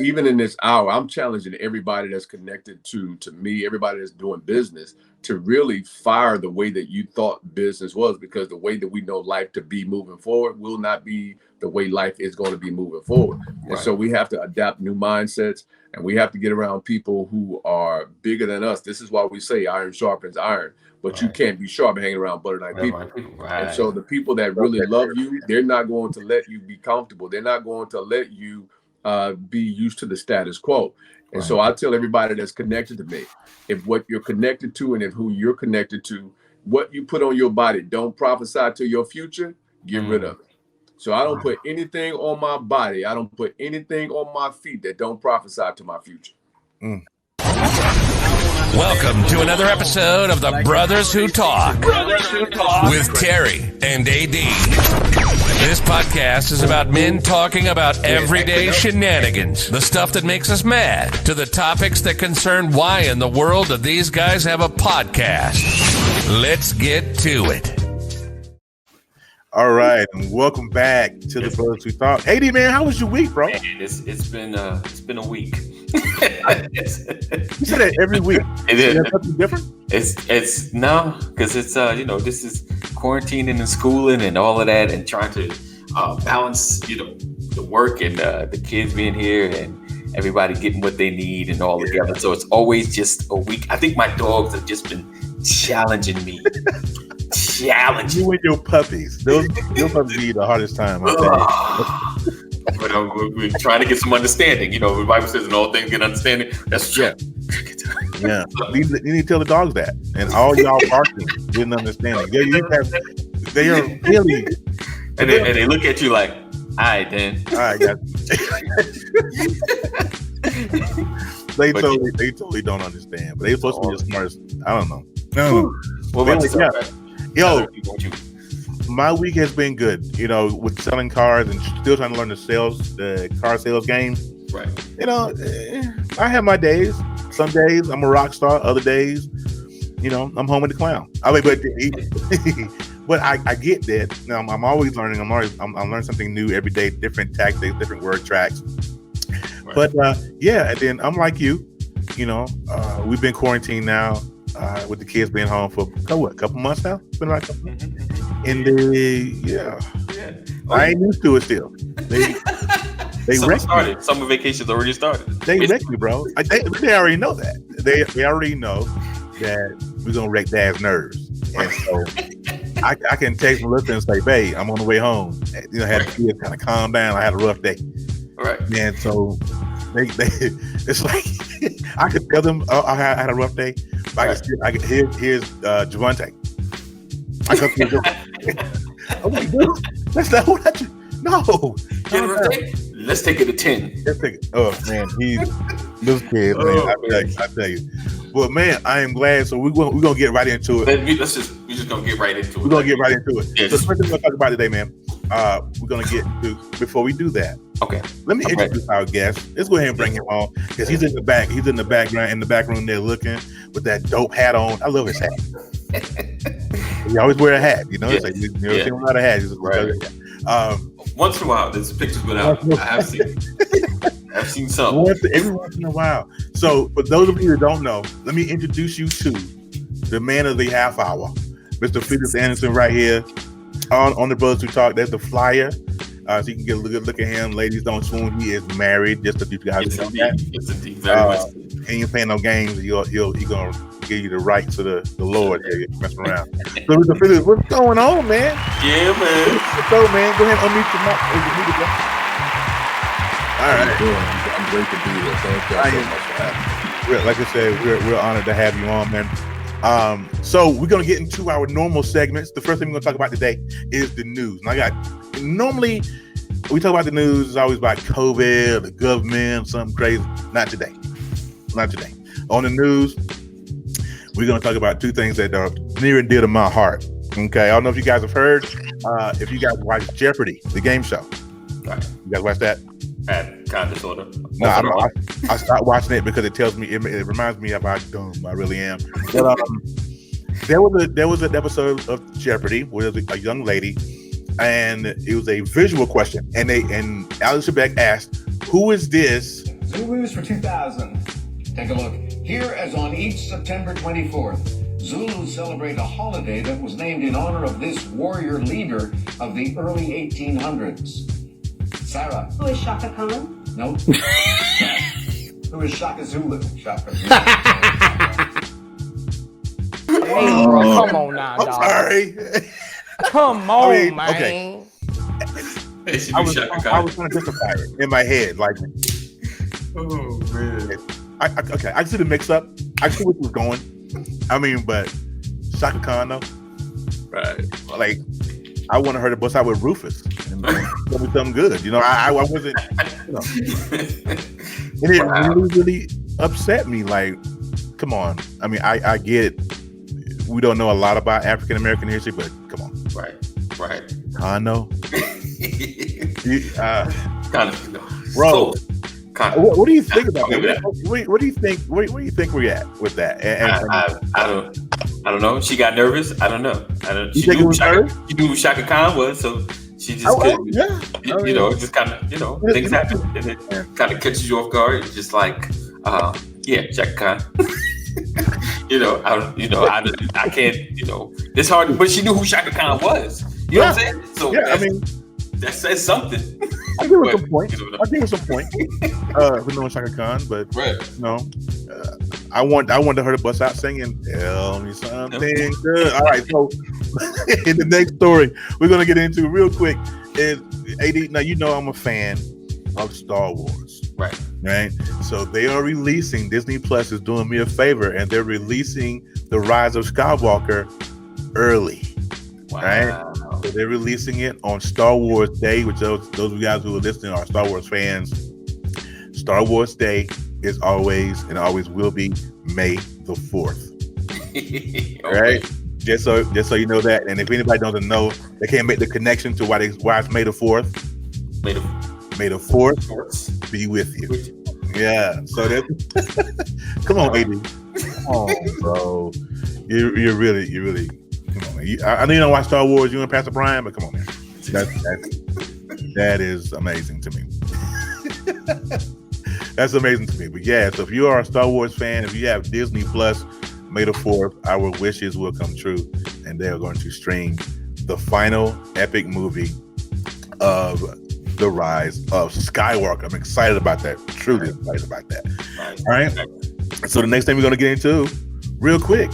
even in this hour, I'm challenging everybody that's connected to me, everybody that's doing business, to really fire the way that you thought business was, because the way that we know life to be moving forward will not be the way life is going to be moving forward. And Right. so we have to adapt new mindsets, and we have to get around people who are bigger than us. This is why we say iron sharpens iron, but you Right. can't be sharp hanging around butter knife Right. people. Right. People. And Right. so the people that really love you, they're not going to let you be comfortable. They're not going to let you be used to the status quo. And Right. so I tell everybody that's connected to me, if what you're connected to and if who you're connected to, what you put on your body don't prophesy to your future, get rid Mm. of it. So I don't put anything on my body. I don't put anything on my feet that don't prophesy to my future. Mm. Welcome to another episode of the Brothers Who Talk with Terry and AD. This podcast is about men talking about everyday shenanigans, the stuff that makes us mad, to the topics that concern why in the world do these guys have a podcast. Let's get to it. All right, and welcome back to the Brothers Who Talk. AD, man, how was your week, bro? Man, it's been a week. You say that every week. It Is is. that something different? It's no, because it's this is quarantining and schooling and all of that, and trying to balance the work and the kids being here and everybody getting what they need and all together. So it's always just a week. I think my dogs have just been challenging me. You and your puppies. Your puppies give you the hardest time. But we're trying to get some understanding. The Bible says, "In all things get understanding." That's true. Yeah. You need to tell the dogs that. And all y'all barking, getting understanding. They are really. And they look at you like, "All right, then." All right, guys. They totally don't understand. But they're supposed to be the smartest. I don't know. No. What about yourself, man? Yo, my week has been good. With selling cars and still trying to learn the car sales game. Right. I have my days. Some days I'm a rock star. Other days, I'm home with the clown. But I get that. Now I'm always learning. I'm learning something new every day. Different tactics, different word tracks. Right. But and then I'm like you. We've been quarantined now. With the kids being home for a couple months now. It's been like a couple months. And I ain't used to it still. They started. Summer vacations already started. They wreck me, bro. They already know that. They already know that we're gonna wreck Dad's nerves. And so I can text Melissa and say, "Babe, I'm on the way home." Had the kids kind of calm down. I had a rough day. Right. And so they it's like I could tell them I had a rough day. Here's Javante. I go through I'm like, dude, that's not what I do. No. Let's take it to 10. Let's take it. Oh man, this kid, man. I tell you. Well, man, I am glad. So we're gonna get right into it. We're just gonna get right into it. We're gonna get right into it. Yes. So the first thing we're gonna talk about today, man. We're gonna get to before we do that. Okay. Let me introduce our guest. Let's go ahead and bring him on because he's in the back. He's in the background, in the back room there, looking with that dope hat on. I love his hat. He always wear a hat, It's like you never seen him without a hat. He's right. Once in a while, there's pictures been out. I've seen some. Every once in a while. So, for those of you that don't know, let me introduce you to the man of the half hour, Mr. Felix Anderson, right here on the Brothers Who Talk. There's the flyer. So you can get a good look at him. Ladies, don't swoon. He is married. Just to you guys know that. Yes, indeed. Very much. He ain't playing no games. He's gonna give you the right to the Lord. You're messing around. So, Mr. Felix, what's going on, man? Yeah, man. What's up, man? Go ahead and unmute your mic. All right. I'm great to be here. Thank you so much for having me. Like I said, we're honored to have you on, man. So we're gonna get into our normal segments. The first thing we're gonna talk about today is the news. And normally we talk about the news, it's always about COVID, the government, something crazy. Not today. On the news, we're gonna talk about two things that are near and dear to my heart. Okay, I don't know if you guys have heard. If you guys watch Jeopardy, the game show. Right. You guys watch that? Kind of, sort of. No, I stopped watching it because it tells me it reminds me of how dumb I really am. But there was an episode of Jeopardy where there was a young lady, and it was a visual question, and Alex Trebek asked, "Who is this Zulus for 2000. Take a look. Here, as on each September 24th, Zulus celebrate a holiday that was named in honor of this warrior leader of the early 1800s. Sarah. Who is Shaka Khan? Nope. Who is Shaka Zulu? Shaka Zulu. Hey, bro, come on now, I'm dog. sorry. Come on, I mean, man. okay. Hey, she I do was Shaka trying Khan. to justify it in my head. Like, Oh man. okay, I see the mix up. I see where you was going. I mean, but Shaka Khan though, Right. like, I wanted her to bust out with Rufus and tell me something good. You know, I wasn't, you know, and it really upset me. Like, come on. I mean, I get we don't know a lot about African American history, but come on, Right. Kano. Kind of, you know, Bro. close. Kind of. What do you think about I'll give that? it What do you think? Where do you think we're at with that? I don't know. She got nervous. I don't know. You She think it knew was she knew who Shaka Khan was, so she just couldn't. yeah. You know, just kind of, you know, things happen, and it kind of catches you off guard. It's just like, yeah, Shaka Khan. I can't. You know, it's hard. But she knew who Shaka Khan was. You know what I'm saying? So Yeah, I mean, that says something. I give her some But, point. you know, I give her some point. For knowing Shaka Khan, but Right. no, I wanted her to bust out singing "Tell Me Something Good." All right, so in the next story we're gonna get into real quick is AD. Now you know I'm a fan of Star Wars, right? So they are releasing, Disney Plus is doing me a favor, and they're releasing The Rise of Skywalker early. Wow. Right? So they're releasing it on Star Wars Day, which those of you guys who are listening are Star Wars fans. Star Wars Day is always and always will be May the 4th. Okay. Right? Just so you know that. And if anybody doesn't know, they can't make the connection to why it's May the 4th. May the 4th be with you. Yeah. So that come on, AD. Come on, bro. You're really come on, man. I know you don't watch Star Wars, you and Pastor Brian, but come on, man. That is amazing to me. That's amazing to me. But yeah, so if you are a Star Wars fan, if you have Disney Plus, May the 4th, our wishes will come true, and they are going to stream the final epic movie of The Rise of Skywalker. I'm excited about that. Truly excited about that. All right. So the next thing we're going to get into, real quick,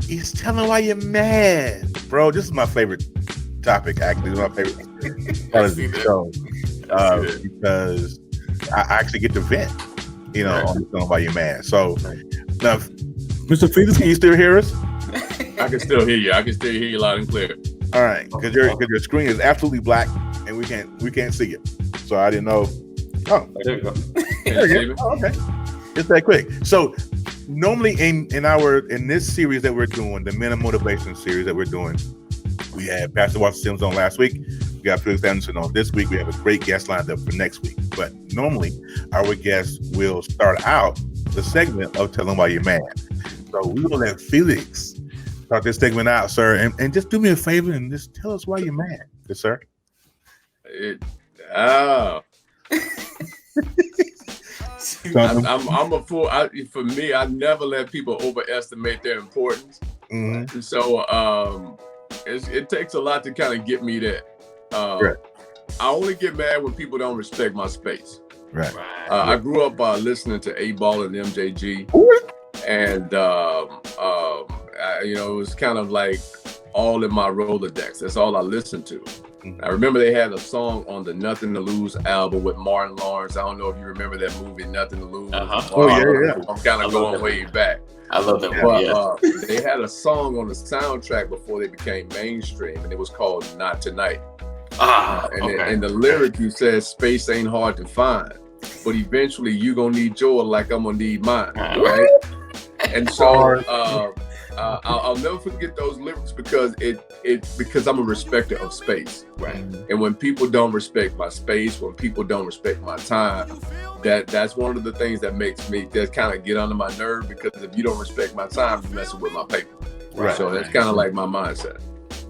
is telling why you're mad, bro. This is my favorite topic. Actually, it's my favorite part of the show because I actually get to vent, on telling why you're mad. So now, Mr. Felix, can you still hear us? I can still hear you. I can still hear you loud and clear. All right, because your screen is absolutely black and we can't see it. So I didn't know. Oh, There you go. there you go. Oh, okay, it's that quick. So normally in this series that we're doing, the Men of Motivation series that we're doing, we had Pastor Walter Sims on last week. We got Felix Anderson on this week. We have a great guest lined up for next week. But normally our guests will start out the segment of telling why you're mad. So we will let Felix start this segment out, sir, and just do me a favor and just tell us why you're mad, good sir. I'm a fool. For me, I never let people overestimate their importance. Mm-hmm. So it takes a lot to kind of get me there. Right. I only get mad when people don't respect my space. Right. I grew up listening to A-Ball and MJG, and it was kind of like all in my Rolodex. That's all I listened to. Mm-hmm. I remember they had a song on the Nothing to Lose album with Martin Lawrence. I don't know if you remember that movie, Nothing to Lose. Oh, yeah. I'm kind of going way back. I love that But movie. they had a song on the soundtrack before they became mainstream, and it was called Not Tonight. And the lyric, you said, space ain't hard to find, but eventually you gonna need yours like I'm gonna need mine, right? And so I'll never forget those lyrics because because I'm a respecter of space, right? And when people don't respect my space, when people don't respect my time, that's one of the things that makes me just kind of get under my nerve, because if you don't respect my time, you're messing with my paper. Right. So that's kind of like my mindset.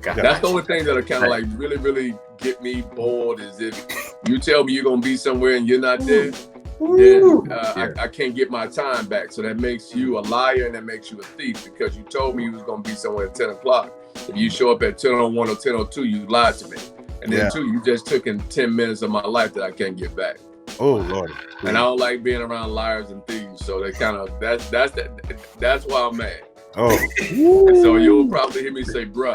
That's the only thing that'll kind of like really, really get me bored, is if you tell me you're gonna be somewhere and you're not there, then Yeah. I can't get my time back. So that makes you a liar and that makes you a thief because you told me you was going to be somewhere at 10 o'clock. If you show up at 10:01 or 10:02, you lied to me. And then two, you just took in 10 minutes of my life that I can't get back. Oh Lord. And I don't like being around liars and thieves. So they kind of that's why I'm mad. Oh. And so you'll probably hear me say, bruh.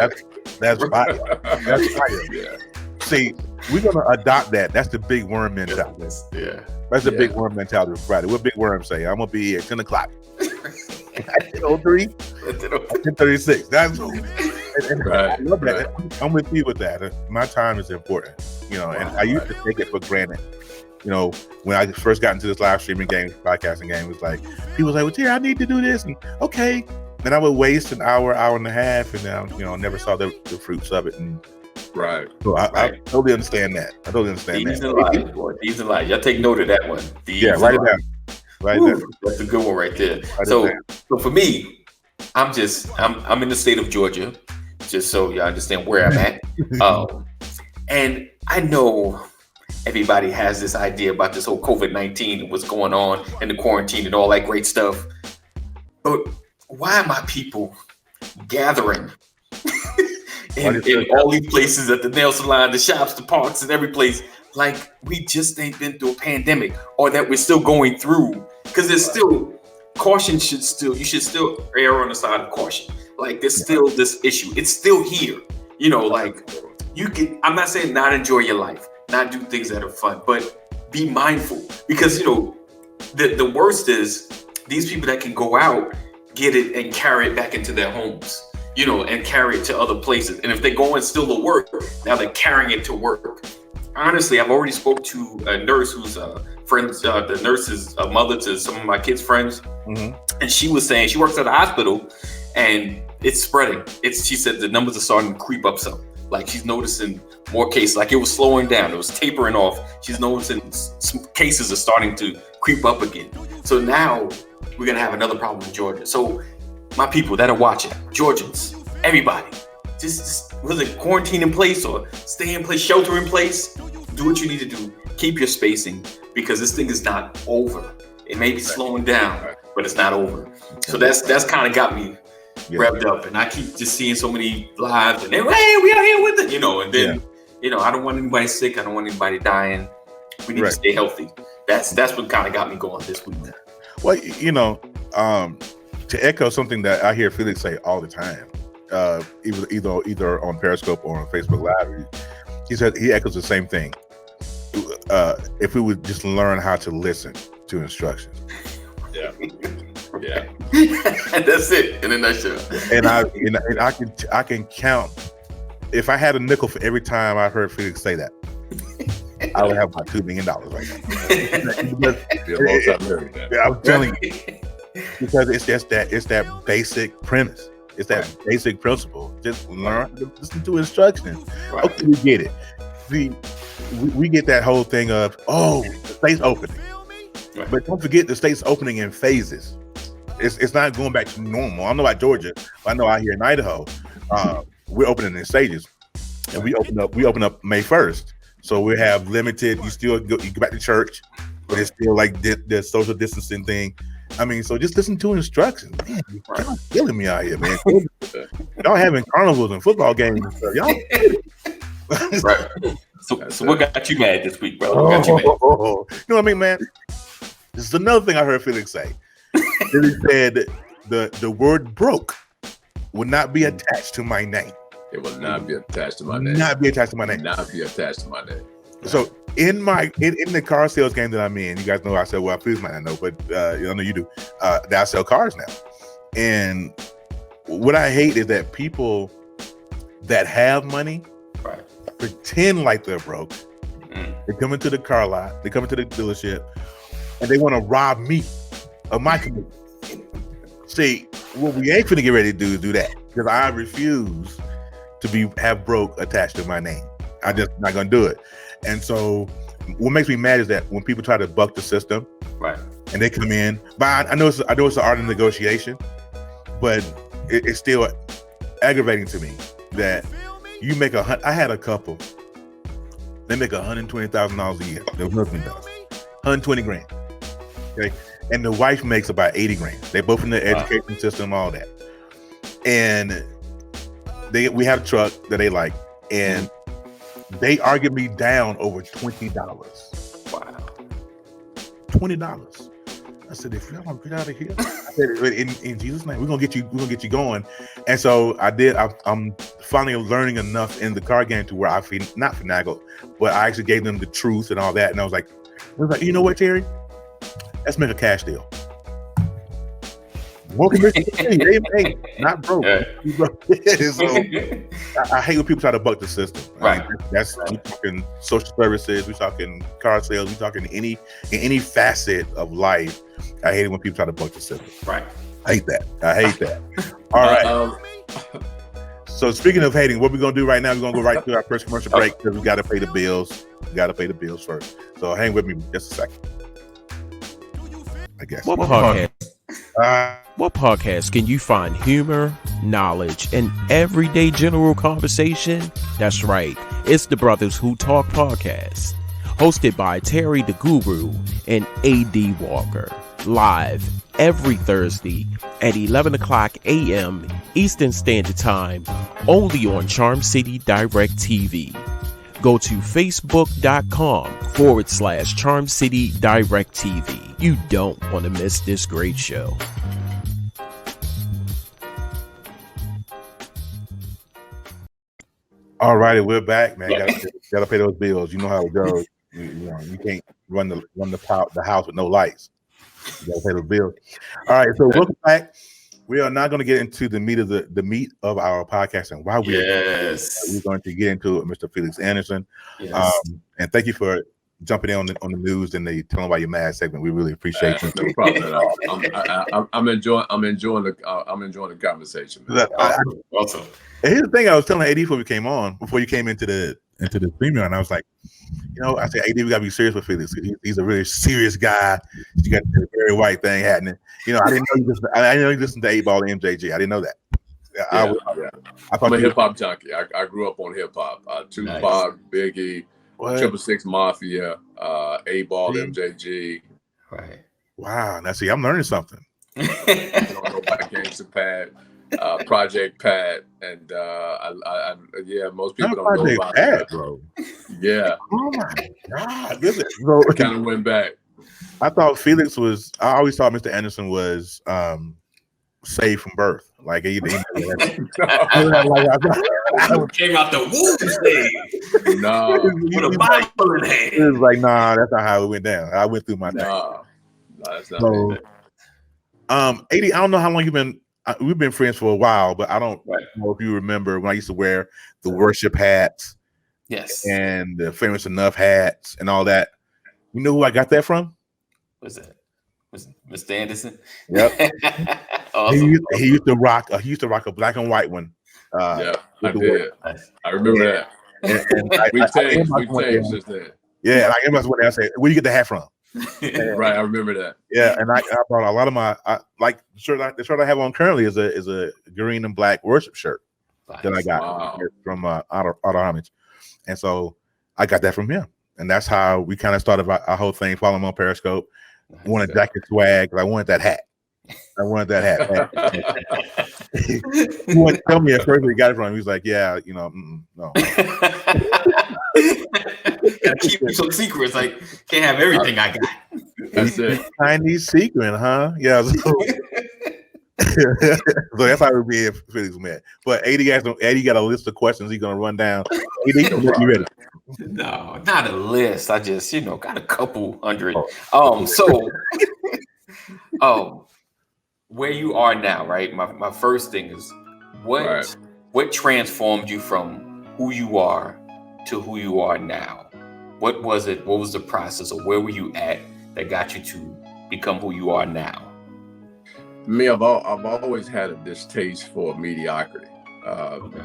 That's fire. That's fire. Yeah. See, we're gonna adopt that. That's the big worm mentality. Yeah. That's the big worm mentality for Friday. What big worm say? I'm gonna be here at 10 o'clock. At 10:03, at 10:36. That's Right. I love that. I'm with you with that. My time is important, you know, and I used to take it for granted. You know, when I first got into this live streaming game, podcasting game, it was like people was like, "Well, Terry, I need to do this," and okay, and I would waste an hour and a half, and now never saw the fruits of it. And right. So I totally understand that. I totally understand Thieves that. and lies, boy. Thieves and lies. Y'all take note of that one. Thieves Yeah, write it and down. lies. Right Woo, there. that's a good one right there. Write it So down. for me, I'm in the state of Georgia, just so y'all understand where I'm at. And I know everybody has this idea about this whole COVID-19 and what's going on and the quarantine and all that great stuff. But why are my people gathering in all these places, at the nail salon, the shops, the parks, and every place, like we just ain't been through a pandemic, or that we're still going through? Because there's still you should still err on the side of caution. Like there's still this issue. It's still here. Like I'm not saying not enjoy your life, not do things that are fun, but be mindful, because the worst is these people that can go out, get it and carry it back into their homes, and carry it to other places. And if they go in still to work, now they're carrying it to work. Honestly, I've already spoke to a nurse who's the nurse is a mother to some of my kids' friends. Mm-hmm. And she was saying she works at a hospital and it's spreading. She said the numbers are starting to creep up some. Like she's noticing more cases, like it was slowing down, it was tapering off. She's noticing some cases are starting to creep up again. So now we're gonna have another problem in Georgia. So my people that are watching, Georgians, everybody, just was it quarantine in place or stay in place, shelter in place? Do what you need to do. Keep your spacing, because this thing is not over. It may be slowing down, but it's not over. So that's kind of got me revved up, and I keep just seeing so many lives, and then hey, we out here with it, and then I don't want anybody sick. I don't want anybody dying. We need to stay healthy. That's what kind of got me going this week. Well, to echo something that I hear Felix say all the time, either on Periscope or on Facebook Live, he said he echoes the same thing. If we would just learn how to listen to instructions. Yeah. That's it in a nutshell. And I can count. If I had a nickel for every time I heard Felix say that, I would have about $2 million right now. I'm telling you, because it's that basic premise. It's that basic principle. Just learn to listen to instructions. Right. Okay, we get it. We get that whole thing of, the state's opening. Right. But don't forget, the state's opening in phases. It's not going back to normal. I don't know about Georgia, but I know out here in Idaho, we're opening in stages. And we open up May 1st. So we have limited, you go back to church, but it's still like the social distancing thing. I mean, so just listen to instructions. Man, y'all killing me out here, man. Y'all having carnivals and football games and stuff. Y'all right. So what got you mad this week, brother? What got you mad? You know what I mean, man? This is another thing I heard Felix say. He said the word broke will not be attached to my name. It will not be attached to my name. Not be attached to my name. Not be attached to my name. So in the car sales game that I'm in, you guys know I sell, well, Felix might not know, but I know you do, that I sell cars now. And what I hate is that people that have money pretend like they're broke. They come into the car lot, they come into the dealership, and they want to rob me of my commitment. See, what we ain't finna get ready to do is do that, because I refuse to have broke attached to my name. I just not gonna do it. And so what makes me mad is that when people try to buck the system, and they come in, but I know it's the art of negotiation, but it's still aggravating to me that you make I had a couple, they make $120,000 a year. Their husband does $120,000. Okay, and the wife makes about 80 grand. They both in the education system, all that, and we have a truck that they like, and they argued me down over $20. Wow. $20. I said, if y'all don't get out of here, I said, in Jesus' name, we're gonna get you going. And so I did. I'm finally learning enough in the car game to where I feel not finagled, but I actually gave them the truth and all that. And I was like, you know what, Terry? Let's make a cash deal. Hey, not broke. So, I hate when people try to buck the system. Right. We talking social services, we talking car sales, we talking in any facet of life. I hate it when people try to buck the system. Right. I hate that. All right. So speaking of hating, what we're gonna do right now? We're gonna go right to our first commercial break because we got to pay the bills. We got to pay the bills first. So hang with me just a second. I guess. What podcast can you find humor, knowledge, and everyday general conversation? That's right. It's the Brothers Who Talk podcast, hosted by Terry the Guru and AD Walker, live every Thursday at 11 o'clock a.m. Eastern Standard Time, only on Charm City Direct TV. Go to facebook.com/Charm City Direct TV. You don't want to miss this great show. All righty, we're back, man. Gotta pay those bills. You know how it goes. You can't run the house with no lights. You gotta pay those bills. All right, so welcome back. We are now going to get into the meat of our podcast, and why we're going to get into it, Mr. Felix Anderson. Yes. And thank you for jumping in on the news and the telling why you're mad segment. We really appreciate you. No problem at all. I'm enjoying the conversation. Awesome. And here's the thing: I was telling AD before you came into the premium, and I was like, I said, AD, we gotta be serious with Felix. He's a really serious guy. You got the very white thing happening. I didn't know you listened to 8-Ball and MJG. I didn't know that. I'm a hip hop junkie. I grew up on hip hop. Tupac, nice. Biggie, 666 Mafia, 8-Ball, MJG. Right. Wow. Now see, I'm learning something. Back Gangsta Pat, Project Pat, and most people don't know about Pat, bro. Yeah. Oh my God. Listen, I kind of went back. I thought Felix was. I always thought Mr. Anderson was saved from birth. Like he came out the womb stage. No, with a Bible in hand. It was like, nah, that's not how it went down. I went through my thing. No, that's not it. AD, I don't know how long you've been. We've been friends for a while, but I don't know if you remember when I used to wear the worship hats, yes, and the Famous Enough hats and all that. You know who I got that from? Was it Mr. Anderson? Yep. Awesome. He used to rock a black and white one. I did. I remember that. And we changed since then. Yeah, and I must went there and said, "Where you get the hat from?" Right, I remember that. Yeah, and I brought a lot of my the shirt I have on currently is a green and black worship shirt that I got from Auto Homage, and so I got that from him, and that's how we kind of started our whole thing. Following him on Periscope, wanted jacket swag. I wanted that hat. He wouldn't tell me at first where he got it from. He was like, "Yeah, no." Gotta keep some secrets. Like, can't have everything I got. That's it. Chinese secret, huh? Yeah. So that's how we be Felix met. But AD got a list of questions he's gonna run down. AD, you ready? No, not a list. I just, got a couple hundred. Where you are now, right? My first thing is what transformed you from who you are to who you are now? What was it? What was the process, or where were you at that got you to become who you are now? Me, I've always had a distaste for mediocrity.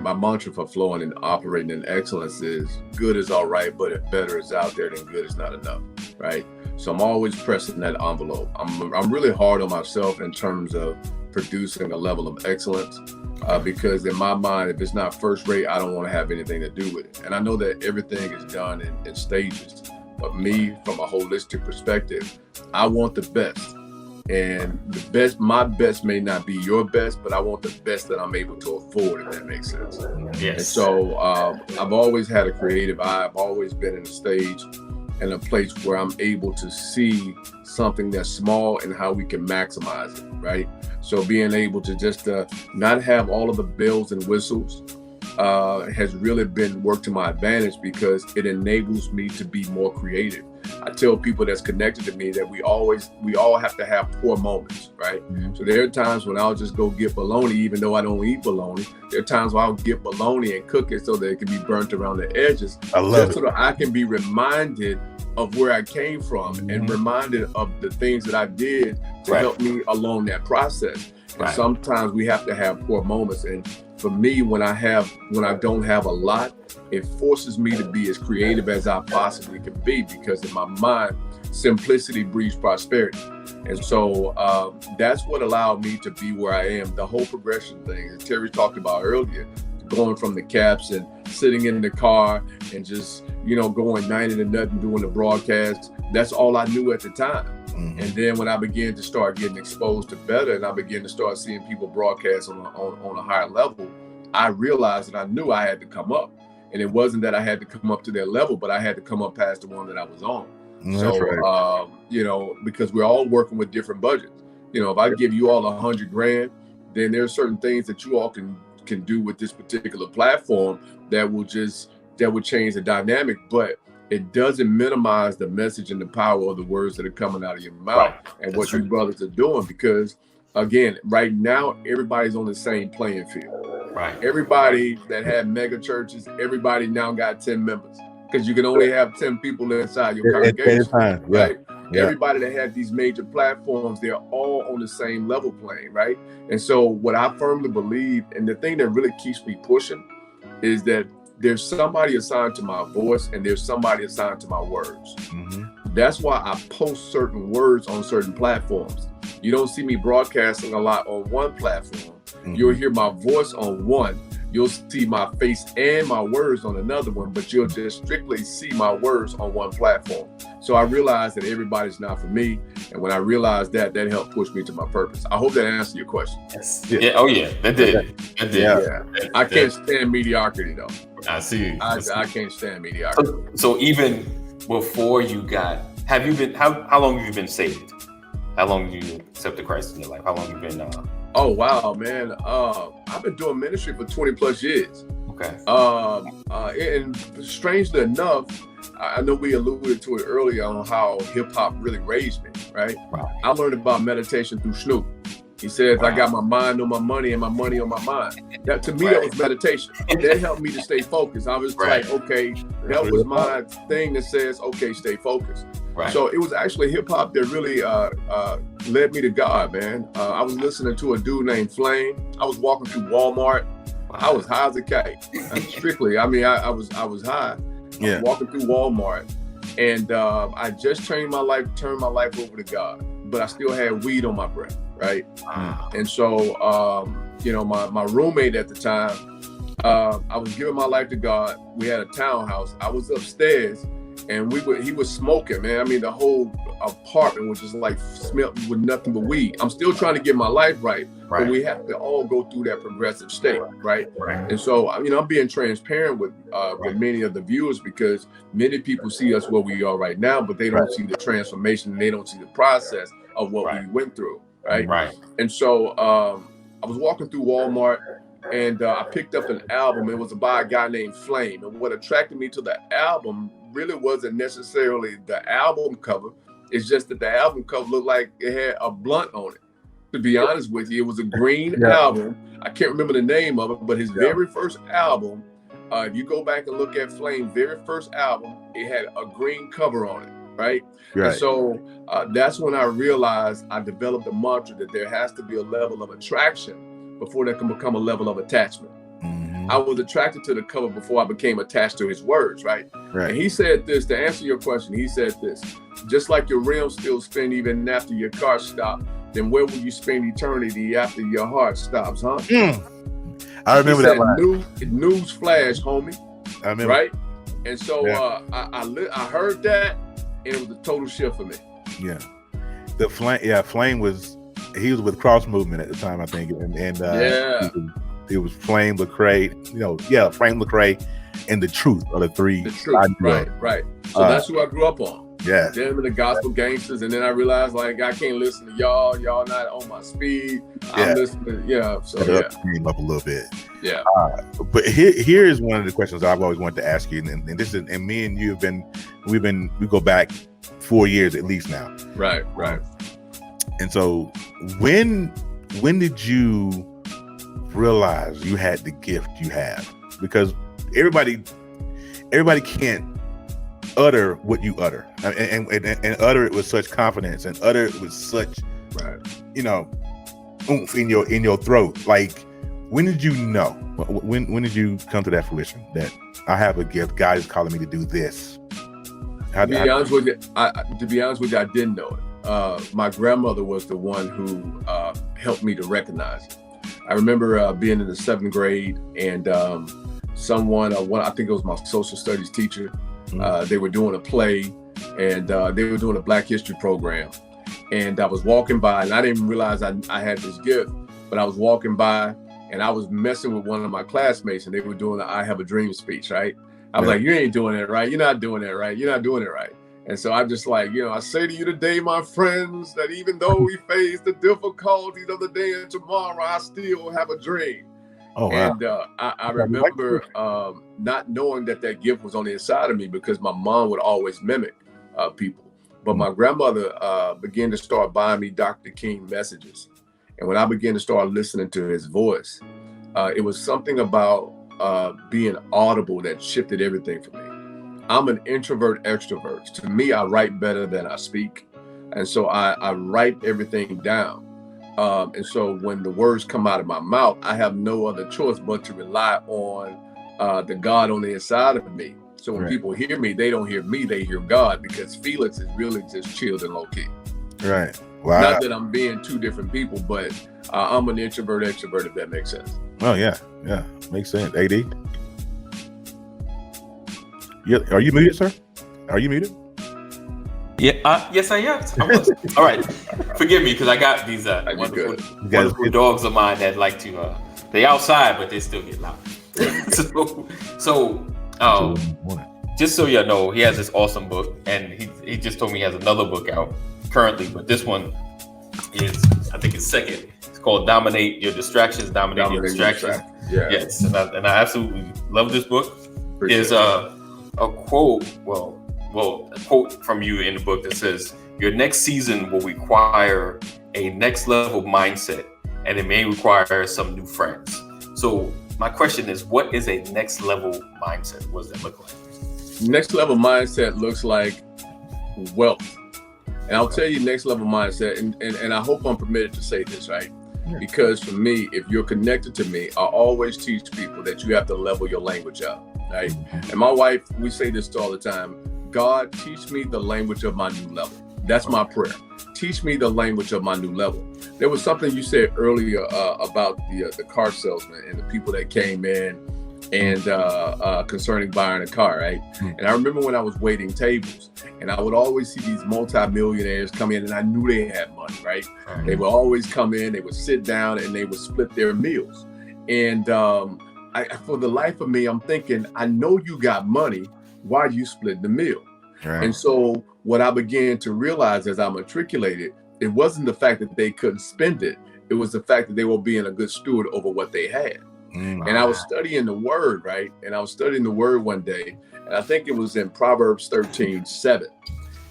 My mantra for flowing and operating in excellence is good is all right, but if better is out there, then good is not enough, right? So I'm always pressing that envelope. I'm really hard on myself in terms of producing a level of excellence because in my mind, if it's not first rate, I don't want to have anything to do with it. And I know that everything is done in stages, but me from a holistic perspective, I want the best. And my best may not be your best, but I want the best that I'm able to afford, if that makes sense. Yes. And so I've always had a creative eye. I've always been in a stage and a place where I'm able to see something that's small and how we can maximize it, right? So being able to just not have all of the bells and whistles has really been worked to my advantage, because it enables me to be more creative. I tell people that's connected to me that we all have to have poor moments, right? So there are times when I'll just go get bologna, even though I don't eat bologna. There are times where I'll get bologna and cook it so that it can be burnt around the edges. I love it. So that I can be reminded of where I came from and reminded of the things that I did to help me along that process. And sometimes we have to have poor moments. And for me, when I don't have a lot, it forces me to be as creative as I possibly can be, because in my mind, simplicity breeds prosperity. And so that's what allowed me to be where I am. The whole progression thing that Terry talked about earlier, going from the caps and sitting in the car and just, going 90 to nothing, doing the broadcast. That's all I knew at the time. And then when I began to start getting exposed to better, and I began to start seeing people broadcast on a higher level, I realized that I knew I had to come up. And it wasn't that I had to come up to their level, but I had to come up past the one that I was on. That's right. Because we're all working with different budgets. If I give you all $100,000, then there's certain things that you all can do with this particular platform that will change the dynamic, but it doesn't minimize the message and the power of the words that are coming out of your mouth and what you brothers are doing. Because again, right now, everybody's on the same playing field. Right. Everybody that had mega churches, everybody now got 10 members, because you can only have 10 people inside your congregation. Right. Yeah. Everybody that had these major platforms, they're all on the same level playing, right? And so what I firmly believe, and the thing that really keeps me pushing, is that there's somebody assigned to my voice and there's somebody assigned to my words. That's why I post certain words on certain platforms. You don't see me broadcasting a lot on one platform. You'll hear my voice on one. You'll see my face and my words on another one, but you'll just strictly see my words on one platform. So I realized that everybody's not for me. And when I realized that helped push me to my purpose. I hope that answered your question. Yes. Yeah. Oh yeah, that did. That did. Yeah. I can't stand mediocrity though. I see. I can't stand mediocrity. So even before you got, how long have you been saved? How long have you accepted Christ in your life? How long have you been? Oh wow, man! I've been doing ministry for 20 plus years. Okay. And strangely enough, I know we alluded to it earlier on how hip hop really raised me. Right. Wow. I learned about meditation through Snoop. He says, I got my mind on my money and my money on my mind. That to me, that was meditation. That helped me to stay focused. I was like, okay, that was my thing that says, okay, stay focused. Right. So it was actually hip hop that really led me to God, man. I was listening to a dude named Flame. I was walking through Walmart. I was high as a kite. Strictly, I was high. Yeah. I was walking through Walmart, and I just turned my life over to God, but I still had weed on my breath, right? Wow. And so, my roommate at the time, I was giving my life to God. We had a townhouse. I was upstairs. And he was smoking, man. I mean, the whole apartment was just like smelled with nothing but weed. I'm still trying to get my life right, but we have to all go through that progressive state, right? And so, I'm being transparent with many of the viewers, because many people see us where we are right now, but they don't see the transformation and they don't see the process of what we went through, right? And so, I was walking through Walmart, and I picked up an album. It was by a guy named Flame, and what attracted me to the album really wasn't necessarily the album cover. It's just that the album cover looked like it had a blunt on it. To be honest with you, it was a green album. I can't remember the name of it, but his very first album, if you go back and look at Flame's very first album, it had a green cover on it, right? And so that's when I realized, I developed a mantra that there has to be a level of attraction before there can become a level of attachment. I was attracted to the cover before I became attached to his words, right? And he said this, to answer your question, he said this: just like your rims still spin even after your car stops, then where will you spend eternity after your heart stops, huh? I remember that line. News flash, homie. I remember. Right? And so I heard that, and it was a total shift for me. Yeah. Flame was with Cross Movement at the time, I think, and it was Flame, Lecrae, Flame, Lecrae, and The Truth are the three. The Truth, right. So that's who I grew up on. Yeah. Them and the Gospel Gangsters, and then I realized like I can't listen to y'all. Y'all not on my speed. I'm listening. Came up a little bit. Yeah. But here is one of the questions I've always wanted to ask you, and this is, and me and you we go back 4 years at least now. Right. And so when did you realize you had the gift you have? Because everybody can't utter what you utter, and utter it with such confidence, and utter it with such oomph in your throat. Like, when did you know? When did you come to that fruition that I have a gift? God is calling me to do this. To be honest with you, I didn't know it. My grandmother was the one who helped me to recognize it. I remember being in the 7th grade, and someone, I think it was my social studies teacher, they were doing a play, and they were doing a Black History program. And I was walking by, and I didn't even realize I had this gift, but I was walking by, and I was messing with one of my classmates, and they were doing the I Have a Dream speech, right? I was like, you ain't doing it right. You're not doing it right. You're not doing it right. And so I'm just like, I say to you today, my friends, that even though we face the difficulties of the day and tomorrow, I still have a dream. Oh, wow. And I remember not knowing that gift was on the inside of me, because my mom would always mimic people. But my grandmother began to start buying me Dr. King messages. And when I began to start listening to his voice, it was something about being audible that shifted everything for me. I'm an introvert extrovert. To me, I write better than I speak. And so I write everything down. And so when the words come out of my mouth, I have no other choice but to rely on the God on the inside of me. So when people hear me, they don't hear me, they hear God, because Felix is really just chilled and low key. Right. Wow. Not that I'm being two different people, but I'm an introvert extrovert, if that makes sense. Oh, yeah. Yeah. Makes sense. AD? Yeah. Are you muted, sir? Are you muted? Yeah. Yes, I am. All right. Forgive me, because I got these wonderful dogs of mine that like to, they outside, but they still get loud. So just so you know, he has this awesome book, and he just told me he has another book out currently, but this one is, I think it's second. It's called Dominate Your Distractions, Dominate Your Distractions. Yeah. Yes, and I absolutely love this book. There's a quote, a quote from you in the book that says, "Your next season will require a next level mindset, and it may require some new friends." So my question is, what is a next level mindset? What does that look like? Next level mindset looks like wealth. And I'll tell you next level mindset, and I hope I'm permitted to say this, right? Yeah. Because for me, if you're connected to me, I always teach people that you have to level your language up, right? Mm-hmm. And my wife, we say this all the time: God, teach me the language of my new level. That's my prayer. Teach me the language of my new level. There was something you said earlier about the car salesman and the people that came in and concerning buying a car, right? Mm-hmm. And I remember when I was waiting tables, and I would always see these multi-millionaires come in, and I knew they had money, right? Mm-hmm. They would always come in, they would sit down, and they would split their meals. And for the life of me, I'm thinking, I know you got money. Why are you splitting the meal? Right. And so what I began to realize as I matriculated, it wasn't the fact that they couldn't spend it. It was the fact that they were being a good steward over what they had. Mm-hmm. And I was studying the word, right? And I was studying the word one day, and I think it was in Proverbs 13:7.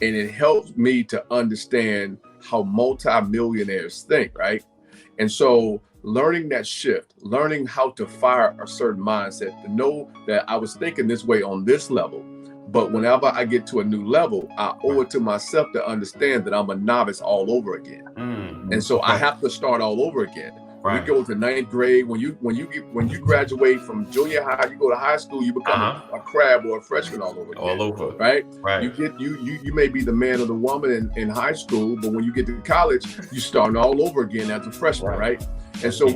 And it helped me to understand how multi-millionaires think, right? And so learning that shift, learning how to fire a certain mindset, to know that I was thinking this way on this level, but whenever I get to a new level, I owe it to myself to understand that I'm a novice all over again. Mm-hmm. And so I have to start all over again. We go to ninth grade. When you graduate from junior high, you go to high school, you become a crab or a freshman all over again. Right? You may be the man or the woman in high school, but when you get to college, you start all over again as a freshman, right? And so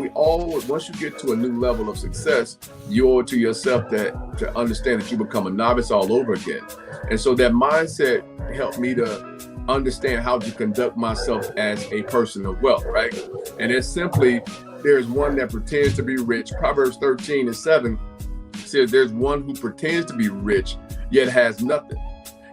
once you get to a new level of success, you owe it to yourself to understand that you become a novice all over again. And so that mindset helped me to understand how to conduct myself as a person of wealth, right? And it's simply, there's one that pretends to be rich. Proverbs 13:7 says there's one who pretends to be rich, yet has nothing.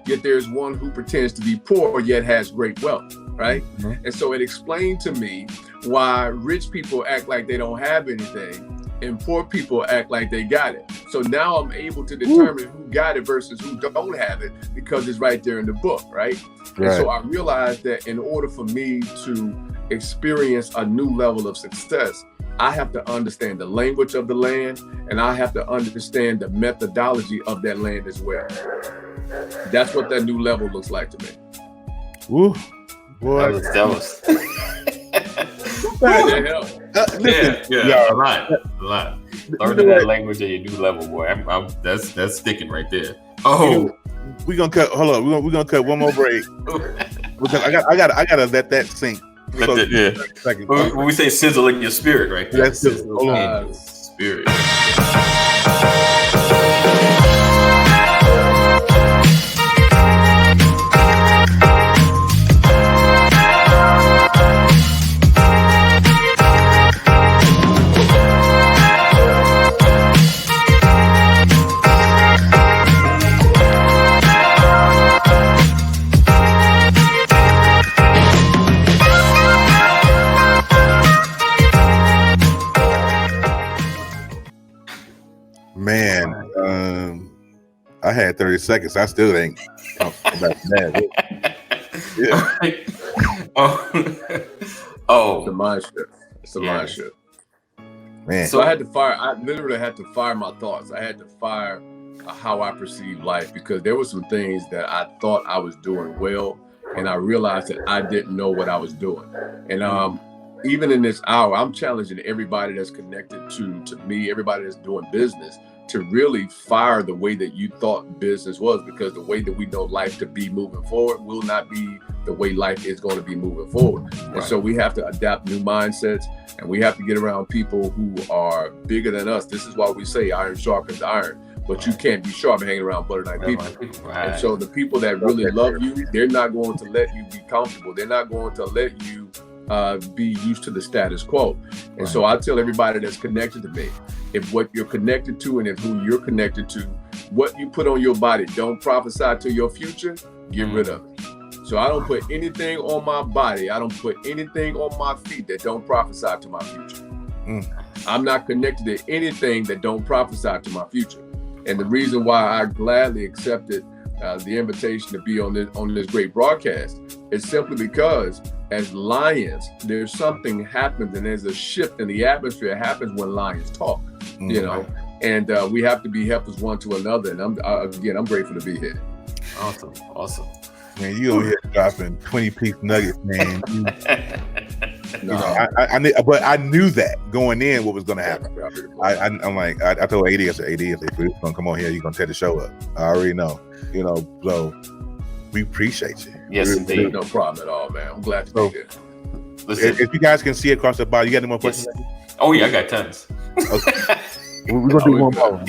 Yet there's one who pretends to be poor, yet has great wealth, right? And so it explained to me why rich people act like they don't have anything and poor people act like they got it. So now I'm able to determine who got it versus who don't have it, because it's right there in the book, right? And so I realized that in order for me to experience a new level of success, I have to understand the language of the land, and I have to understand the methodology of that land as well. That's what that new level looks like to me. Woo. Boy. That was Yeah, a lot. Learning that language at your new level, boy. That's sticking right there. We're gonna cut. Hold on, we're gonna cut one more break. Because I gotta let that sink. When we say sizzle in your spirit, right there. That's sizzle. Hold on. Spirit. Man, I had 30 seconds. I still ain't. That. It's a mind shift. It's a mind shift. Man. So I literally had to fire my thoughts. I had to fire how I perceive life, because there were some things that I thought I was doing well, and I realized that I didn't know what I was doing. And even in this hour, I'm challenging everybody that's connected to me, everybody that's doing business, to really fire the way that you thought business was, because the way that we know life to be moving forward will not be the way life is going to be moving forward. And so we have to adapt new mindsets, and we have to get around people who are bigger than us. This is why we say iron sharpens iron, but you can't be sharp hanging around butter knife people. And so the people that really love you, they're not going to let you be comfortable. They're not going to let you be used to the status quo. And so I tell everybody that's connected to me, if what you're connected to and if who you're connected to, what you put on your body don't prophesy to your future, get rid of it. So I don't put anything on my body, I don't put anything on my feet that don't prophesy to my future. I'm not connected to anything that don't prophesy to my future. And the reason why I gladly accepted the invitation to be on this great broadcast is simply because as lions, there's something happens, and there's a shift in the atmosphere happens when lions talk, you know, and we have to be helpers one to another. And I'm grateful to be here. Awesome. Man, you over here dropping 20-piece nuggets, man. I knew that going in what was going to happen. I'm like, I told AD, I said, if you're going to come on here, you're going to tear the show up. I already know, so we appreciate you. Yes, indeed. No problem at all, man. I'm glad to be here. Listen, if you guys can see across the body, you got any more questions? Oh, yeah, I got tons. Okay. We're going to do one more.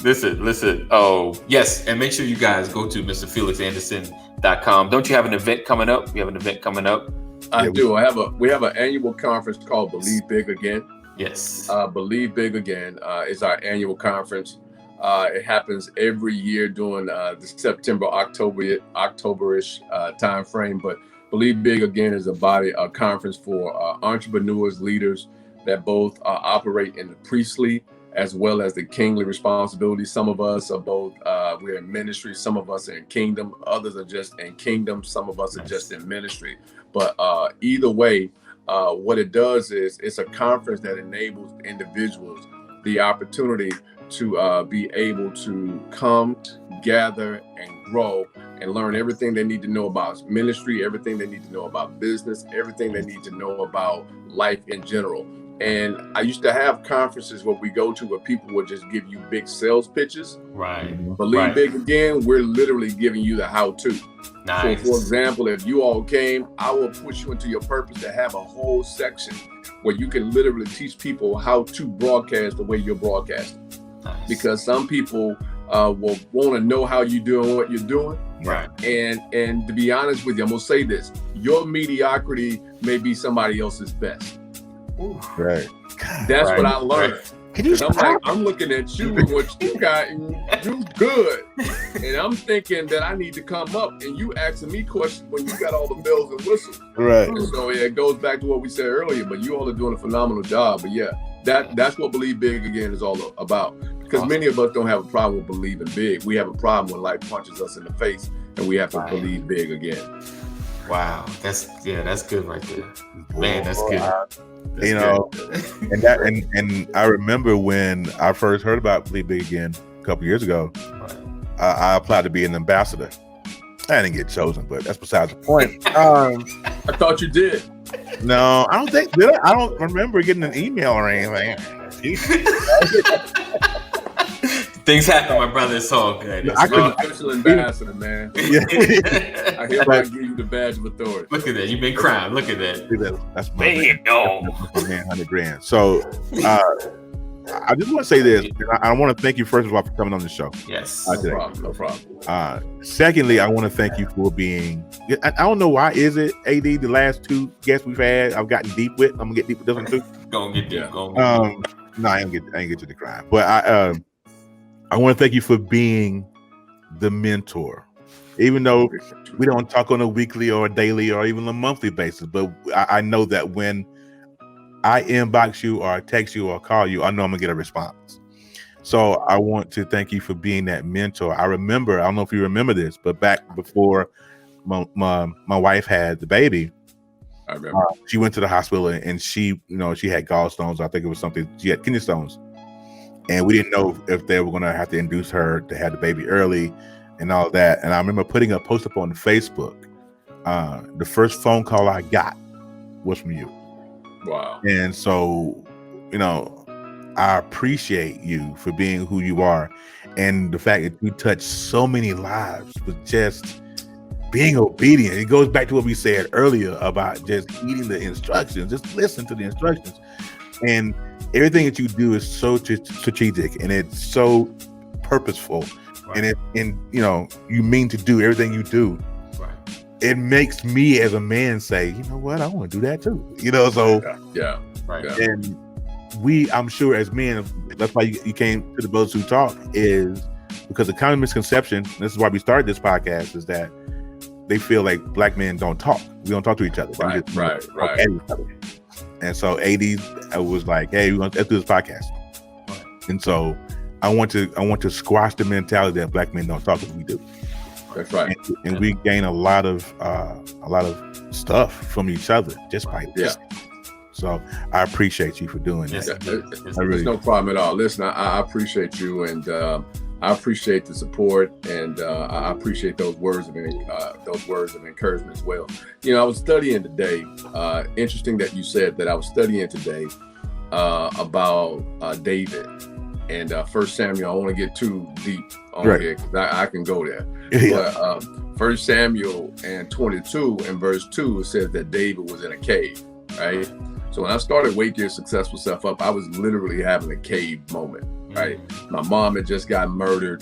Listen. Oh, yes. And make sure you guys go to MrFelixAnderson.com. Don't you have an event coming up? You have an event coming up? I do. We have an annual conference called Believe Big Again. Yes. Believe Big Again is our annual conference. It happens every year during the September, October-ish time frame. But Believe Big Again is a conference for entrepreneurs, leaders that both operate in the priestly as well as the kingly responsibility. Some of us are both, we're in ministry. Some of us are in kingdom. Others are just in kingdom. Some of us are just in ministry. But either way, what it does is it's a conference that enables individuals the opportunity to be able to come, gather, and grow and learn everything they need to know about ministry, everything they need to know about business, everything they need to know about life in general. And I used to have conferences where we go to where people would just give you big sales pitches. Right. Believe Big Again, we're literally giving you the how-to. Nice. So, for example, if you all came, I will push you into your purpose to have a whole section where you can literally teach people how to broadcast the way you're broadcasting. Nice. Because some people will want to know how you're doing what you're doing. Right. And to be honest with you, I'm going to say this. Your mediocrity may be somebody else's best. Ooh. Right. That's what I learned. Right. I'm looking at you and what you got, and you good. And I'm thinking that I need to come up, and you asking me questions when you got all the bells and whistles. Right. And so it goes back to what we said earlier, but you all are doing a phenomenal job. But yeah, that's what Believe Big Again is all about. Because many of us don't have a problem with believing big. We have a problem when life punches us in the face, and we have to believe big again. Wow, that's good right there. Man, that's good. And I remember when I first heard about Believe Big Again a couple years ago, I applied to be an ambassador. I didn't get chosen, but that's besides the point. I thought you did. No, I don't think. I don't remember getting an email or anything. Things happen, my brother. It's all good. Official ambassador, man. I hereby give you the badge of authority. Look at that. You've been crying. Look at that. That's my man. $100,000. So I just want to say this. I want to thank you first of all for coming on the show. Yes. No problem. Secondly, I want to thank you for being. I don't know why is it AD the last two guests we've had I've gotten deep with. I'm gonna get deep with this one too. Go and get deep. No, I ain't get to the crime, but I want to thank you for being the mentor, even though we don't talk on a weekly or a daily or even a monthly basis. But I know that when I inbox you or text you or call you, I know I'm gonna get a response. So I want to thank you for being that mentor. I remember, I don't know if you remember this, but back before my wife had the baby, I remember. She went to the hospital and she had gallstones. I think it was something. She had kidney stones. And we didn't know if they were going to have to induce her to have the baby early and all that. And I remember putting a post up on Facebook. The first phone call I got was from you. Wow. And so, I appreciate you for being who you are. And the fact that you touch so many lives with just being obedient. It goes back to what we said earlier about just eating the instructions. Just listen to the instructions. And everything that you do is so strategic and it's so purposeful, right. and you mean to do everything you do. Right. It makes me as a man say, you know what, I want to do that too. So yeah. Right. And I'm sure as men, that's why you came to the Brothers Who Talk, is because the common misconception. This is why we started this podcast, is that they feel like black men don't talk. We don't talk to each other. Right. And so AD was like, "Hey, let's do this podcast." And so I want to squash the mentality that black men don't talk as we do. That's right. And we gain a lot of stuff from each other just by this. So I appreciate you for doing that. There's no problem at all. Listen, I appreciate you, and I appreciate the support, and I appreciate those words of encouragement as well. I was studying today. Interesting that you said that. I was studying today about David and 1 Samuel. I don't want to get too deep on here because I can go there. But 1 Samuel and 22 and verse 2, it says that David was in a cave, right? So when I started Wake Your Successful Self Up, I was literally having a cave moment. Right. My mom had just got murdered.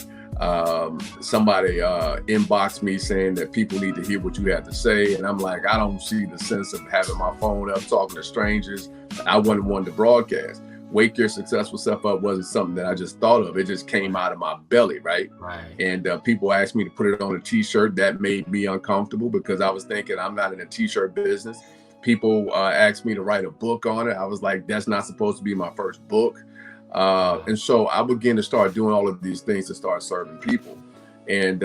Somebody inboxed me saying that people need to hear what you have to say. And I'm like, I don't see the sense of having my phone up, talking to strangers. I wasn't one to broadcast. Wake Your Successful Self Up wasn't something that I just thought of. It just came out of my belly. Right. And people asked me to put it on a t-shirt. That made me uncomfortable because I was thinking I'm not in a t-shirt business. People asked me to write a book on it. I was like, that's not supposed to be my first book. And so I began to start doing all of these things to start serving people. And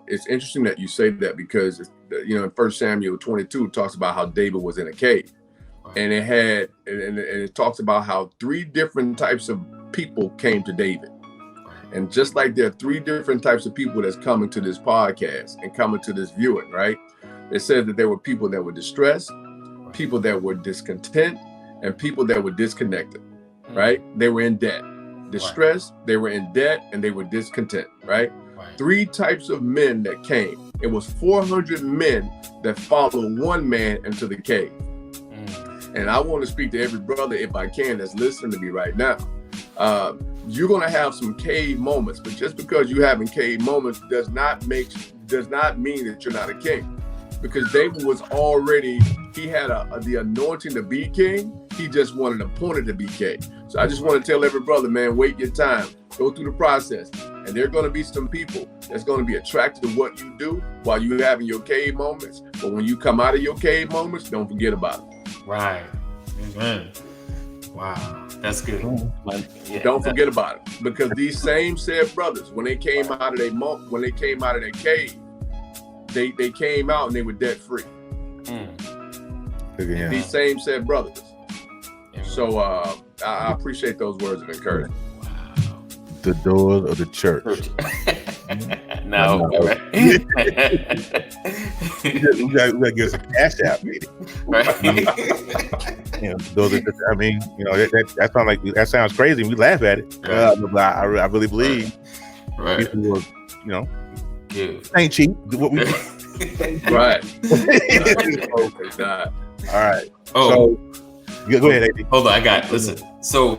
it's interesting that you say that because, in 1 Samuel 22, it talks about how David was in a cave. And it talks about how 3 different types of people came to David. And just like there are 3 different types of people that's coming to this podcast and coming to this viewing, right? It said that there were people that were distressed, people that were discontent, and people that were disconnected, right? They were in debt. Distressed, they were in debt, and they were discontent, right? 3 types of men that came. It was 400 men that followed one man into the cave. And I want to speak to every brother, if I can, that's listening to me right now. You're going to have some cave moments, but just because you having cave moments does not mean that you're not a king. Because David was already, he had the anointing to be king. He just wanted appointed to be king. So I just want to tell every brother, man, wait your time, go through the process. And there are going to be some people that's going to be attracted to what you do while you're having your cave moments. But when you come out of your cave moments, don't forget about it. Right. Amen. Wow. That's good. Don't forget about it. Because these same said brothers, when they came out of their cave, they came out and they were debt free. Yeah. These same said brothers. So I appreciate those words of encouragement. Wow. The doors of the church. No. we gotta give us a cash out, maybe. Right. That sounds like that sounds crazy. We laugh at it, but I really believe people will, ain't cheap. What we Right. All right. Oh, so go ahead, AD. Hold on, listen. So,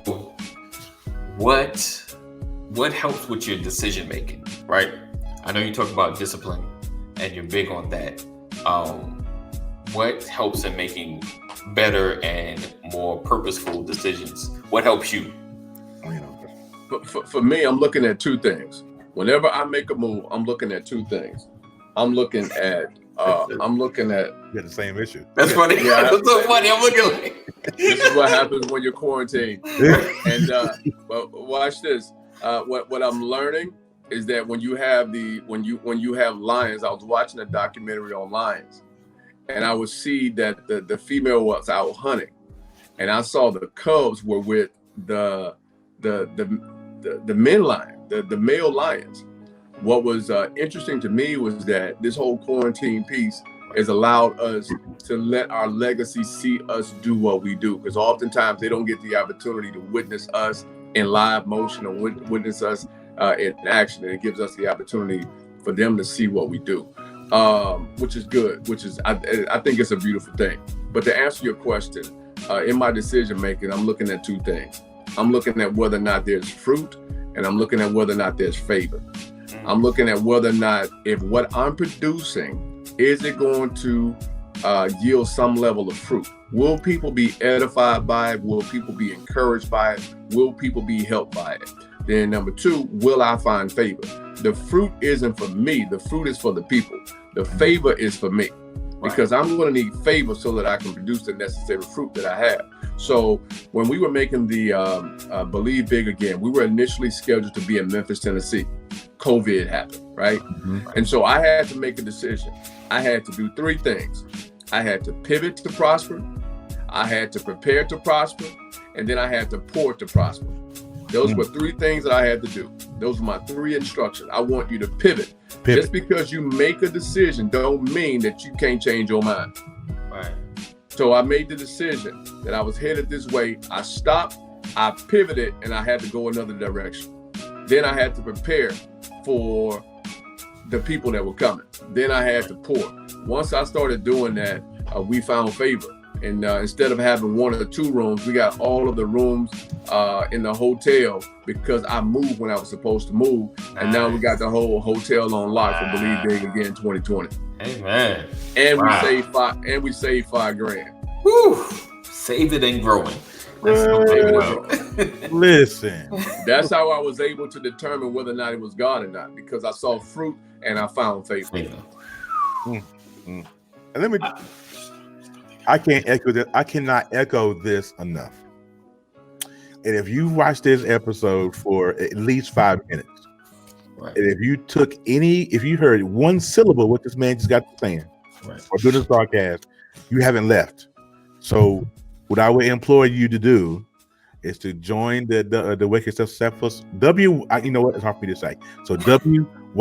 what helps with your decision making, right? I know you talk about discipline, and you're big on that. What helps in making better and more purposeful decisions? What helps you? For me, I'm looking at 2 things. Whenever I make a move, I'm looking at 2 things. I'm looking at. You got the same issue. That's funny. Yeah, That's so funny. I'm looking like. This is what happens when you're quarantined. And but watch this. What I'm learning is that when you have lions, I was watching a documentary on lions, and I would see that the female was out hunting, and I saw the cubs were with the men lion, the male lions. What was interesting to me was that this whole quarantine piece has allowed us to let our legacy see us do what we do, because oftentimes they don't get the opportunity to witness us in live motion or witness us in action, and it gives us the opportunity for them to see what we do, which is good, I think it's a beautiful thing. But to answer your question, in my decision making, I'm looking at 2 things. I'm looking at whether or not there's fruit, and I'm looking at whether or not there's favor. I'm looking at whether or not, if what I'm producing, is it going to yield some level of fruit? Will people be edified by it? Will people be encouraged by it? Will people be helped by it? Then number 2, will I find favor? The fruit isn't for me. The fruit is for the people. The favor is for me, because I'm going to need favor so that I can produce the necessary fruit that I have. So when we were making the Believe Big Again, we were initially scheduled to be in Memphis, Tennessee. COVID happened, right? And so I had to make a decision. I had to do 3 things. I had to pivot to prosper, I had to prepare to prosper, and then I had to pour to prosper. Those were 3 things that I had to do. Those were my 3 instructions. I want you to pivot. Just because you make a decision don't mean that you can't change your mind. Right. So I made the decision that I was headed this way. I stopped, I pivoted, and I had to go another direction. Then I had to prepare for the people that were coming. Then I had to pour. Once I started doing that, we found favor. And instead of having 1 or 2 rooms, we got all of the rooms in the hotel, because I moved when I was supposed to move. And now we got the whole hotel on lock for Believe Big Again 2020. Amen. And we saved $5,000. Woo! Saved it and growing. Listen, that's how I was able to determine whether or not it was God or not, because I saw fruit and I found favor. And I can't echo that. I cannot echo this enough. And if you watch this episode for at least 5 minutes, and if you heard 1 syllable what this man just got saying, or doing this broadcast, you haven't left. So what I would implore you to do is to join the Wake Yourself Successful you know what? It's hard for me to say. So WYSSU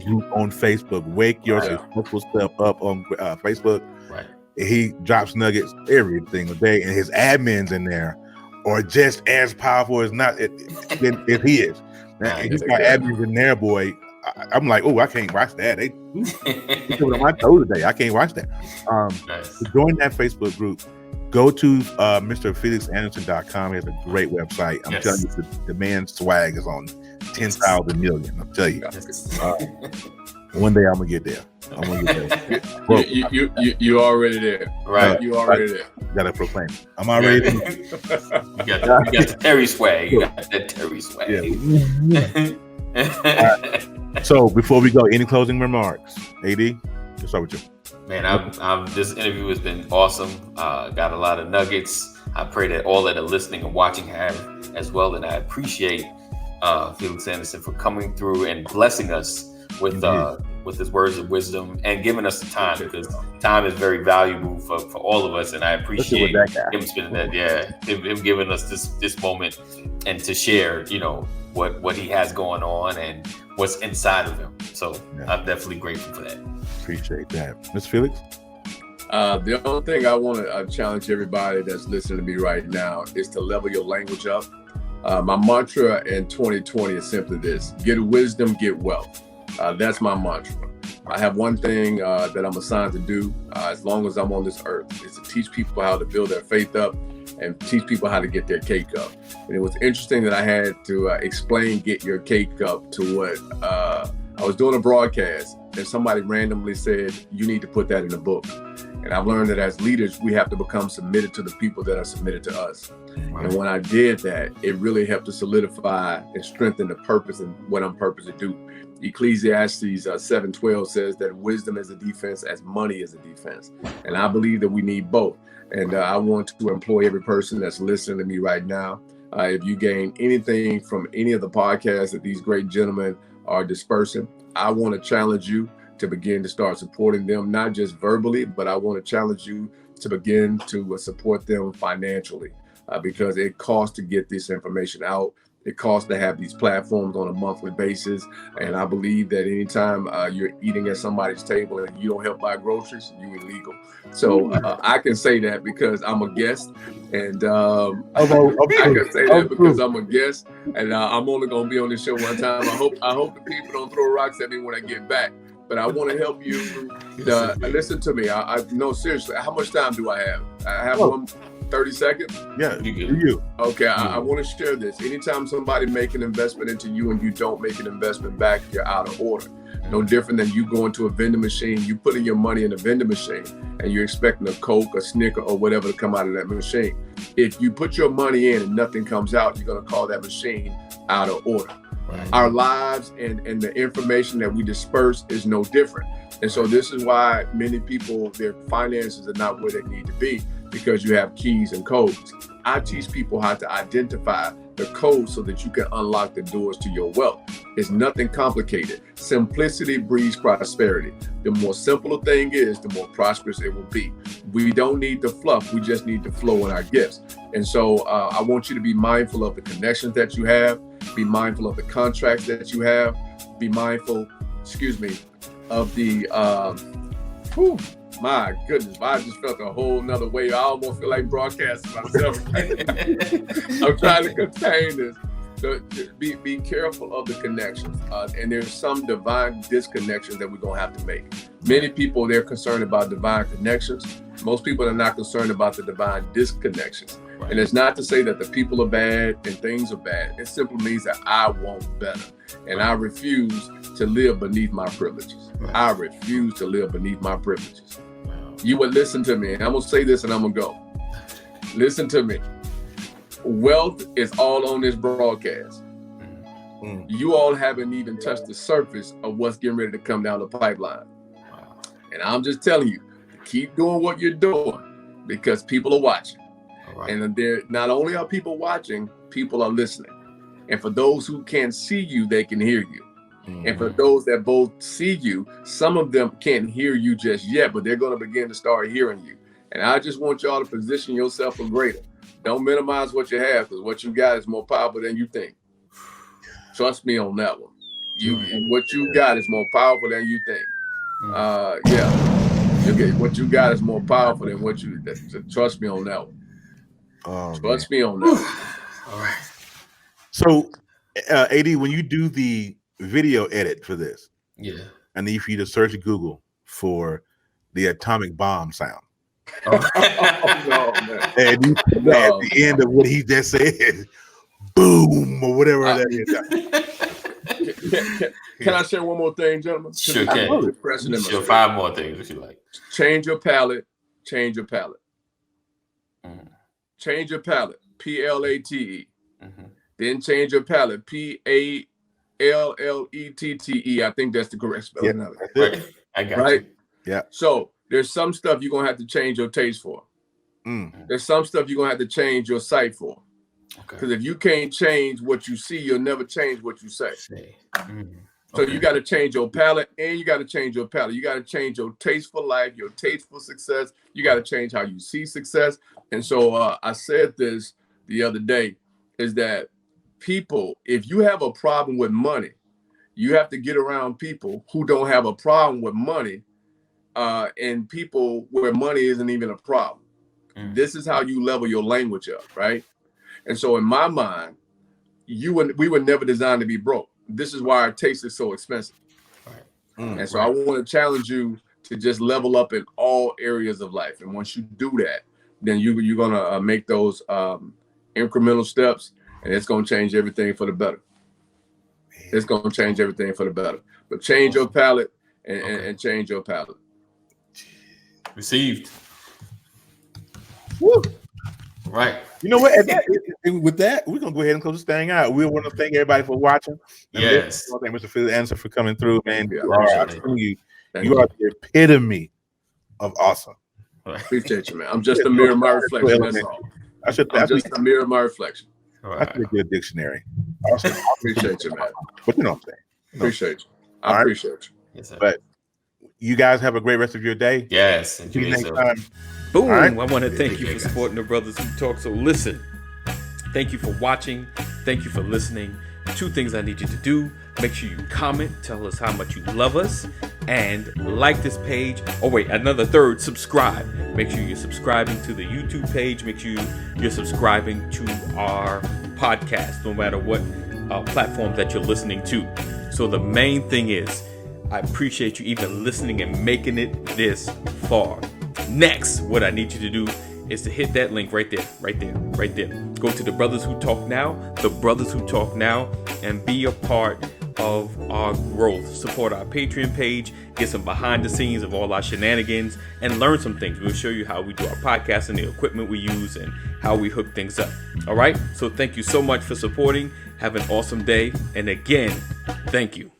group on Facebook. Wake Your Successful Self up on Facebook. Right. He drops nuggets every single day, and his admins in there are just as powerful as not if he is. And he's got admins in there, boy. I'm like, oh, I can't watch that. They put on my toe today. I can't watch that. To join that Facebook group, go to MrFelixAnderson.com. He has a great website. I'm telling you, the man's swag is on 10,000 million. I'll tell you. One day I'm gonna get there. Well, you already there, right? You already there. Gotta proclaim. I'm already there. You got the Terry swag. You got that Terry swag. So before we go, any closing remarks? AD, let's start with you. Man, this interview has been awesome. Got a lot of nuggets. I pray that all that are listening and watching have as well. And I appreciate Felix Anderson for coming through and blessing us with his words of wisdom and giving us the time, because time is very valuable for all of us. And I appreciate him spending that, him giving us this moment and to share, what he has going on and what's inside of him. So I'm definitely grateful for that. Appreciate that. Mr. Felix? The only thing I want to challenge everybody that's listening to me right now is to level your language up. My mantra in 2020 is simply this: get wisdom, get wealth. That's my mantra. I have one thing that I'm assigned to do as long as I'm on this earth, is to teach people how to build their faith up and teach people how to get their cake up. And it was interesting that I had to explain get your cake up to what I was doing a broadcast, and somebody randomly said, you need to put that in a book. And I've learned that as leaders, we have to become submitted to the people that are submitted to us. Right. And when I did that, it really helped to solidify and strengthen the purpose and what I'm purposed to do. Ecclesiastes 7:12 says that wisdom is a defense as money is a defense. And I believe that we need both. And I want to employ every person that's listening to me right now. If you gain anything from any of the podcasts that these great gentlemen are dispersing, I want to challenge you to begin to start supporting them, not just verbally, but I want to challenge you to begin to support them financially, because it costs to get this information out. It costs to have these platforms on a monthly basis. And I believe that anytime you're eating at somebody's table and you don't help buy groceries, you're illegal. So I can say that because I'm a guest, and I can say that because I'm a guest, and I'm only going to be on this show one time. I hope the people don't throw rocks at me when I get back. But I want to help you. Listen to me. No, seriously. How much time do I have? I have 30 seconds? Yeah, you. Okay, I want to share this. Anytime somebody make an investment into you and you don't make an investment back, you're out of order. No different than you going to a vending machine, you putting your money in a vending machine and you're expecting a Coke, a Snicker, or whatever to come out of that machine. If you put your money in and nothing comes out, you're going to call that machine out of order. Right. Our lives and the information that we disperse is no different. And so this is why many people, their finances are not where they need to be, because you have keys and codes. I teach people how to identify the code so that you can unlock the doors to your wealth. It's nothing complicated. Simplicity breeds prosperity. The more simple a thing is, the more prosperous it will be. We don't need the fluff. We just need the flow in our gifts. And so I want you to be mindful of the connections that you have. Be mindful of the contracts that you have. Be mindful, of the, my goodness, I just felt a whole nother way. I almost feel like broadcasting myself. I'm trying to contain this. So be careful of the connections. And there's some divine disconnections that we're going to have to make. Many people, they're concerned about divine connections. Most people are not concerned about the divine disconnections. And it's not to say that the people are bad and things are bad. It simply means that I want better. And I refuse to live beneath my privileges. I refuse to live beneath my privileges. You would listen to me, and I'm going to say this and I'm going to go. Listen to me. Wealth is all on this broadcast. You all haven't even touched the surface of what's getting ready to come down the pipeline. And I'm just telling you, keep doing what you're doing because people are watching. And there, not only are people watching, people are listening. And for those who can't see you, they can hear you. And for those that both see you, some of them can't hear you just yet, but they're going to begin to start hearing you. And I just want y'all to position yourself for greater. Don't minimize what you have, because what you got is more powerful than you think. Trust me on that one. What you got is more powerful than you think. What you got is more powerful than what you. Trust me on that one. Trust me on that one. All right. So, AD, when you do the video edit for this, I need for you to search Google for the atomic bomb sound. No, man. And you put that at the end of what he just said, boom, or whatever that is. Can I share one more thing, gentlemen? Sure can. Sure, 5 more things if you like. Change your palette. Change your palette. Change your palette. PLATE. Then change your palette. PALLETTE. I think that's the correct spelling of it. Right. I got you. Yeah. So there's some stuff you're gonna have to change your taste for. There's some stuff you're gonna have to change your sight for. Because if you can't change what you see, you'll never change what you say. So you got to change your palette, and you got to change your palette. You got to change your taste for life, your taste for success. You got to change how you see success. And so I said this the other day, is that people, if you have a problem with money, you have to get around people who don't have a problem with money, and people where money isn't even a problem. This is how you level your language up, right? And so in my mind, we were never designed to be broke. This is why our taste is so expensive. And so I want to challenge you to just level up in all areas of life. And once you do that, then you're going to make those incremental steps, and it's going to change everything for the better. It's going to change everything for the better. But change your palette and change your palette. Received. Woo. Right. You know what? And with that, we're gonna go ahead and close this thing out. We want to thank everybody for watching. Yes. I want to thank Mr. Felix Anderson for coming through, man. Yeah, you are the epitome of awesome. Appreciate you, man. I'm just a mirror of my reflection. That's all. I'm just a mirror of my reflection. That's a good dictionary. Awesome. Appreciate you, man. But you know what I'm saying. Appreciate you. I appreciate you. Yes, sir. But you guys have a great rest of your day. Yes. See you next time. Boom. Right. I want to thank you for supporting the Brothers Who Talk. So listen, thank you for watching. Thank you for listening. 2 things I need you to do. Make sure you comment. Tell us how much you love us. And like this page. Oh, wait. Another third, subscribe. Make sure you're subscribing to the YouTube page. Make sure you're subscribing to our podcast, no matter what platform that you're listening to. So the main thing is, I appreciate you even listening and making it this far. Next, what I need you to do is to hit that link right there. Go to the Brothers Who Talk Now, and be a part of our growth. Support our Patreon page, get some behind the scenes of all our shenanigans, and learn some things. We'll show you how we do our podcast and the equipment we use and how we hook things up. All right? So thank you so much for supporting. Have an awesome day. And again, thank you.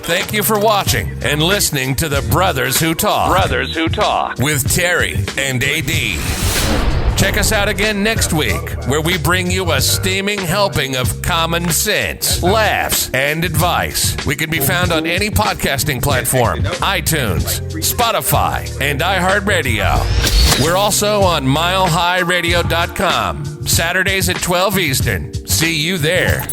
Thank you for watching and listening to the Brothers Who Talk. Brothers Who Talk with Terry and AD. Check us out again next week, where we bring you a steaming helping of common sense, laughs, and advice. We can be found on any podcasting platform, iTunes, Spotify, and iHeartRadio. We're also on milehighradio.com, Saturdays at 12 Eastern. See you there.